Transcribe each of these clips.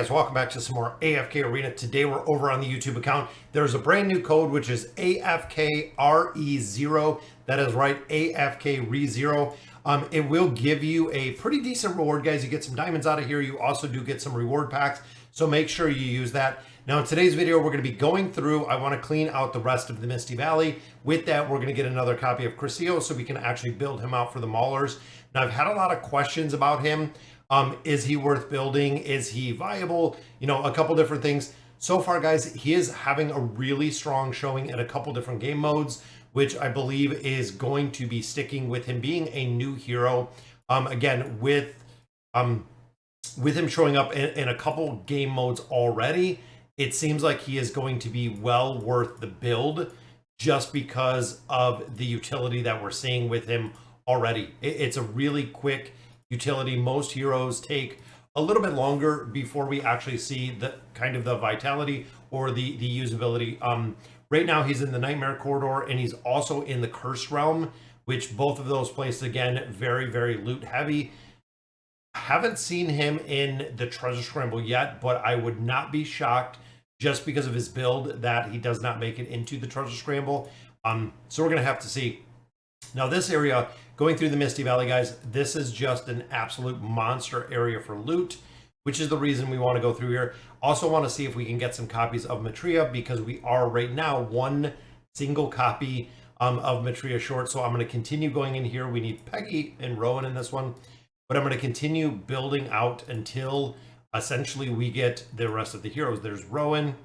guys, welcome back to some more AFK Arena. Today we're over on the YouTube account. There's a brand new code which is AFKRE0. That is right, AFKRE0. It will give you a pretty decent reward, guys. You get some diamonds out of here. You also do get some reward packs, so make sure you use that. Now in today's video, we're going to be going through, I want to clean out the rest of the Misty Valley. With that, we're going to get another copy of Crassio so we can actually build him out for the Maulers. Now I've had a lot of questions about him. Is he worth building? Is he viable? You know, a couple different things. So far, guys, he is having a really strong showing in a couple different game modes, which I believe is going to be sticking with him being a new hero. Again, with him showing up in a couple game modes already, it seems like he is going to be well worth the build just because of the utility that we're seeing with him already. It's a really quick utility. Most heroes take a little bit longer before we actually see the kind of the vitality or the usability. Right now he's in the Nightmare Corridor and he's also in the Cursed Realm, which both of those places, again, very, very loot heavy. I haven't seen him in the Treasure Scramble yet, but I would not be shocked just because of his build that he does not make it into the Treasure Scramble. So we're gonna have to see. Now this area, going through the Misty Valley, guys, this is just an absolute monster area for loot, which is the reason we want to go through here. Also want to see if we can get some copies of Matria, because we are right now one single copy of Matria short. So I'm going to continue going in here. We need Peggy and Rowan in this one, but I'm going to continue building out until essentially we get the rest of the heroes. There's Rowan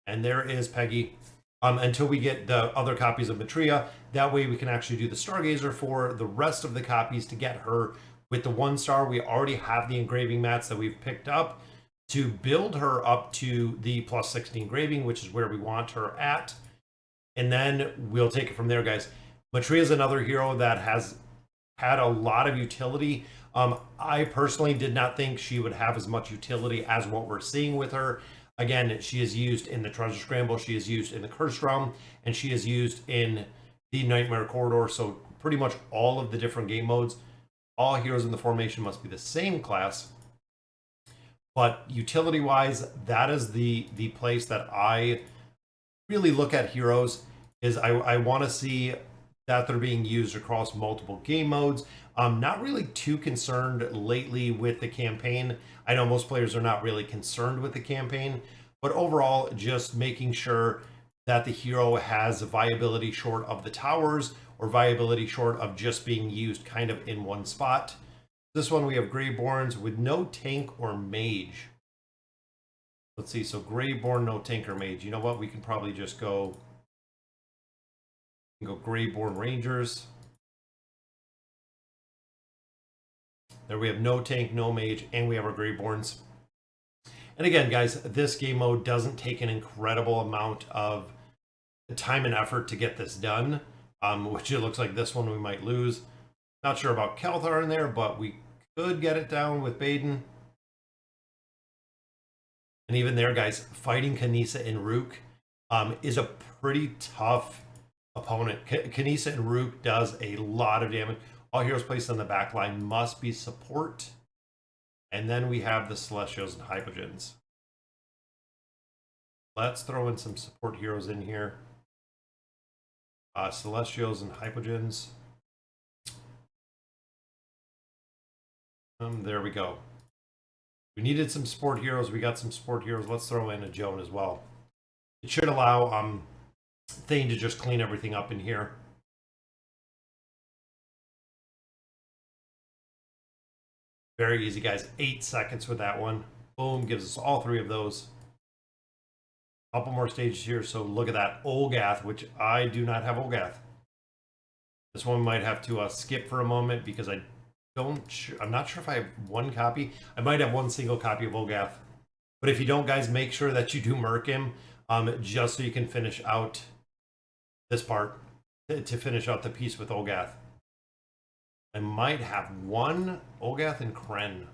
and there is Peggy. Until we get the other copies of Matria. That way we can actually do the Stargazer for the rest of the copies to get her with the 1-star. We already have the engraving mats that we've picked up to build her up to the plus 60 engraving, which is where we want her at. And then we'll take it from there, guys. Matria is another hero that has had a lot of utility. I personally did not think she would have as much utility as what we're seeing with her. Again, she is used in the Treasure Scramble, she is used in the Cursed Realm, and she is used in the Nightmare Corridor. So pretty much all of the different game modes, all heroes in the formation must be the same class. But utility-wise, that is the place that I really look at heroes, is I want to see that they're being used across multiple game modes. I'm not really too concerned lately with the campaign. I know most players are not really concerned with the campaign, but overall, just making sure that the hero has viability short of the towers or viability short of just being used kind of in one spot. This one we have Greyborns with no tank or mage. Let's see, so Greyborn, no tank or mage. You know what? We can probably just go Greyborn Rangers. There we have no tank, no mage, and we have our Greyborns. And again, guys, this game mode doesn't take an incredible amount of time and effort to get this done, which it looks like this one we might lose. Not sure about Kelthar in there, but we could get it down with Baden. And even there, guys, fighting Kanisa and Rook is a pretty tough opponent. Kanisa and Rook does a lot of damage. All heroes placed on the back line must be support. And then we have the Celestials and Hypogens. Let's throw in some support heroes in here. Celestials and Hypogens. There we go. We needed some support heroes. We got some support heroes. Let's throw in a Joan as well. It should allow Thane to just clean everything up in here. Very easy, guys. 8 seconds with that one. Boom, gives us all 3 of those. Couple more stages here. So look at that. Olgath, which I do not have Olgath. This one might have to skip for a moment because I'm not sure if I have one copy. I might have one single copy of Olgath. But if you don't, guys, make sure that you do merc him just so you can finish out this part, to finish out the piece with Olgath. I might have one Olgath and Kren,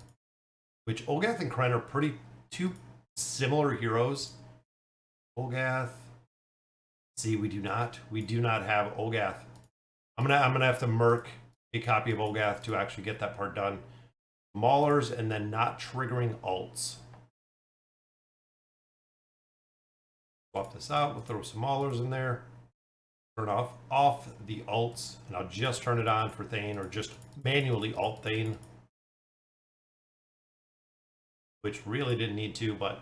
which Olgath and Kren are two similar heroes. Olgath. See, we do not have Olgath. I'm gonna have to merc a copy of Olgath to actually get that part done. Maulers and then not triggering ults. Swap this out. We'll throw some maulers in there. Turn off the alts, and I'll just turn it on for Thane, or just manually alt Thane, which really didn't need to, but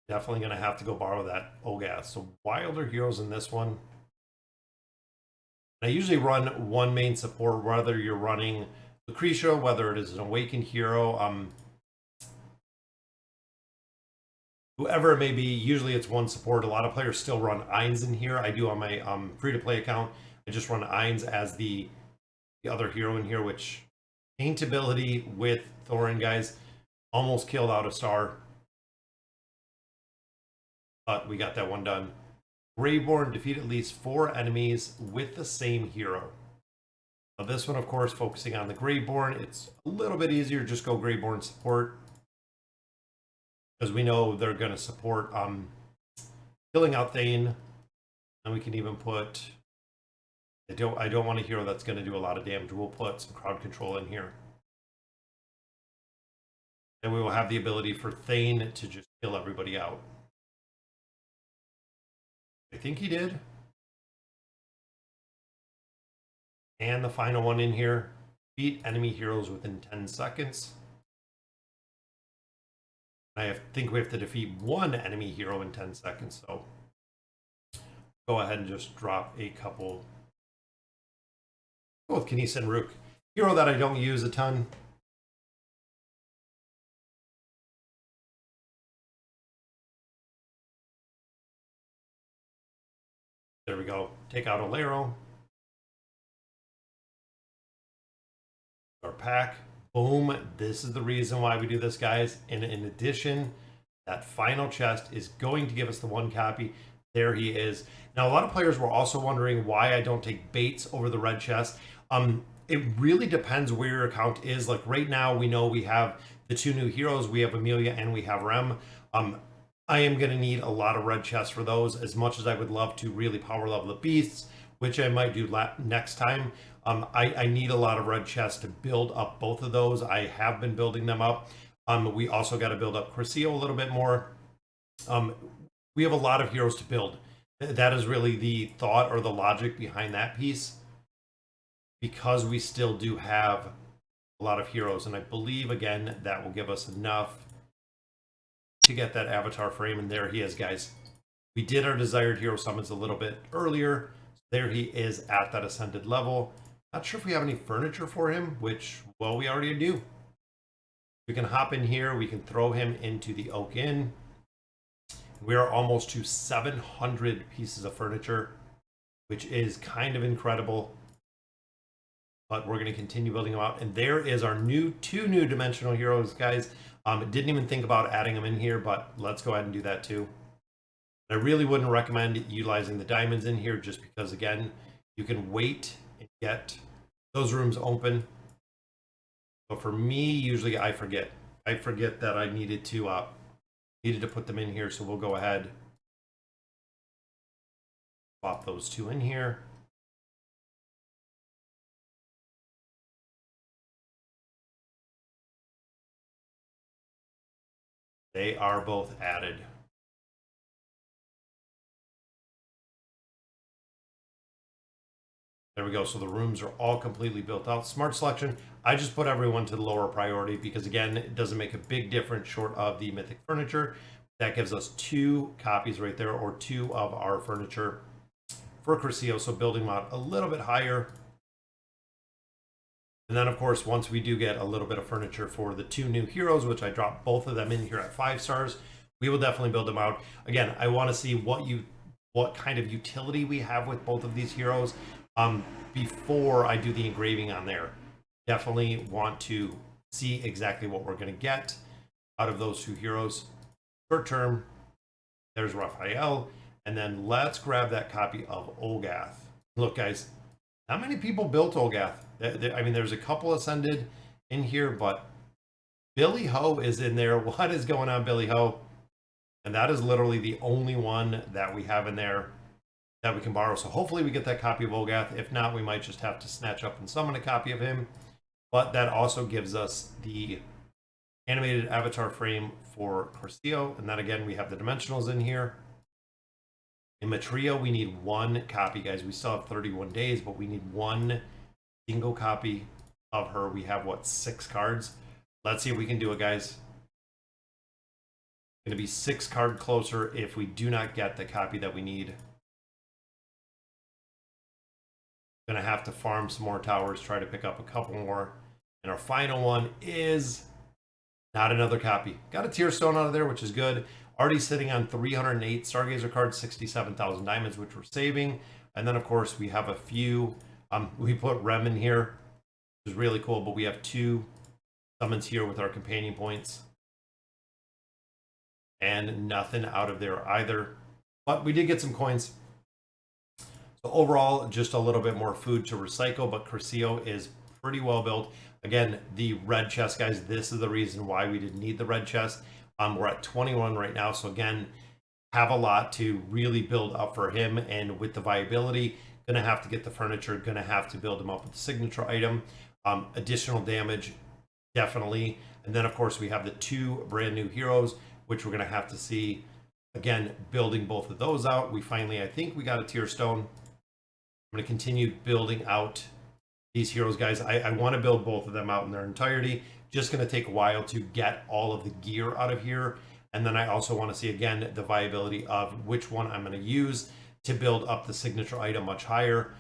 definitely going to have to go borrow that Olgath. So wilder heroes in this one. I usually run one main support, whether you're running Lucretia, whether it is an awakened hero, whoever it may be. Usually it's one support. A lot of players still run Ainz in here. I do on my free-to-play account. I just run Ainz as the other hero in here, which Taint ability with Thorin, guys. Almost killed out a star, but we got that one done. Greyborn, defeat at least 4 enemies with the same hero. Now this one, of course, focusing on the Greyborn. It's a little bit easier. Just go Greyborn support, because we know they're going to support killing out Thane. And we can even put, I don't want a hero that's going to do a lot of damage. We'll put some crowd control in here. And we will have the ability for Thane to just kill everybody out. I think he did. And the final one in here, beat enemy heroes within 10 seconds. I think we have to defeat 1 enemy hero in 10 seconds, so go ahead and just drop a couple. Go with Kniss and Rook. Hero that I don't use a ton. There we go. Take out Olero. Our pack. Boom. This is the reason why we do this, guys. And in addition, that final chest is going to give us the 1 copy. There he is. Now, a lot of players were also wondering why I don't take baits over the red chest. It really depends where your account is. Like right now, we know we have the 2 new heroes. We have Amelia and we have Rem. I am going to need a lot of red chests for those, as much as I would love to really power level the beasts, which I might do next time. I need a lot of red chests to build up both of those. I have been building them up. We also got to build up Crassio a little bit more. We have a lot of heroes to build. That is really the thought or the logic behind that piece, because we still do have a lot of heroes. And I believe, again, that will give us enough to get that avatar frame. And there he is, guys. We did our desired hero summons a little bit earlier. There he is at that ascended level. Not sure if we have any furniture for him, which, well, we already do. We can hop in here. We can throw him into the Oak Inn. We are almost to 700 pieces of furniture, which is kind of incredible. But we're going to continue building them out. And there is our 2 new dimensional heroes, guys. Didn't even think about adding them in here, but let's go ahead and do that too. I really wouldn't recommend utilizing the diamonds in here, just because, again, you can wait and get those rooms open. But for me, usually I forget that I needed to put them in here. So we'll go ahead, pop those 2 in here. They are both added. There we go. So the rooms are all completely built out. Smart selection. I just put everyone to the lower priority because, again, it doesn't make a big difference short of the mythic furniture. That gives us 2 copies right there, or 2 of our furniture for Crassio. So building them out a little bit higher. And then, of course, once we do get a little bit of furniture for the 2 new heroes, which I dropped both of them in here at 5 stars, we will definitely build them out. Again, I want to see what kind of utility we have with both of these heroes before I do the engraving on there. Definitely want to see exactly what we're going to get out of those 2 heroes. Short term, there's Raphael. And then let's grab that copy of Olgath. Look, guys, not many people built Olgath. I mean, there's a couple ascended in here, but Billy Ho is in there. What is going on, Billy Ho? And that is literally the only one that we have in there that we can borrow. So hopefully we get that copy of Olgath. If not, we might just have to snatch up and summon a copy of him. But that also gives us the animated avatar frame for Crassio. And then again, we have the dimensionals in here. In Matrio, we need 1 copy, guys. We still have 31 days, but we need 1 single copy of her. We have, what, 6 cards? Let's see if we can do it, guys. Going to be 6 card closer if we do not get the copy that we need. Going to have to farm some more towers, try to pick up a couple more. And our final one is not another copy. Got a tier stone out of there, which is good. Already sitting on 308 Stargazer cards, 67,000 diamonds, which we're saving. And then, of course, we have a few. We put Rem in here, which is really cool. But we have 2 summons here with our companion points. And nothing out of there either. But we did get some coins. So overall, just a little bit more food to recycle. But Crassio is pretty well built. Again, the red chest, guys, this is the reason why we didn't need the red chest. We're at 21 right now. So again, have a lot to really build up for him. And with the viability, gonna have to get the furniture, gonna have to build him up with the signature item. Additional damage, definitely. And then, of course, we have the 2 brand new heroes, which we're gonna have to see. Again, building both of those out. We finally, I think we got a tier stone. I'm gonna continue building out these heroes, guys. I want to build both of them out in their entirety. Just going to take a while to get all of the gear out of here. And then I also want to see, again, the viability of which one I'm going to use to build up the signature item much higher.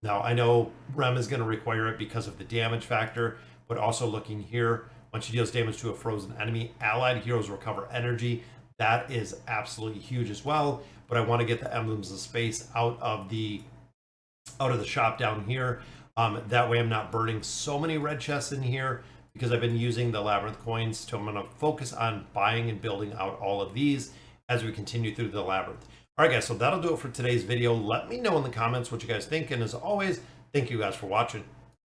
Now, I know Rem is going to require it because of the damage factor, but also looking here, when she deals damage to a frozen enemy, allied heroes recover energy. That is absolutely huge as well. But I want to get the emblems of space out of the shop down here. That way I'm not burning so many red chests in here because I've been using the labyrinth coins. So I'm going to focus on buying and building out all of these as we continue through the labyrinth. All right, guys, so that'll do it for today's video. Let me know in the comments what you guys think. And as always, thank you guys for watching.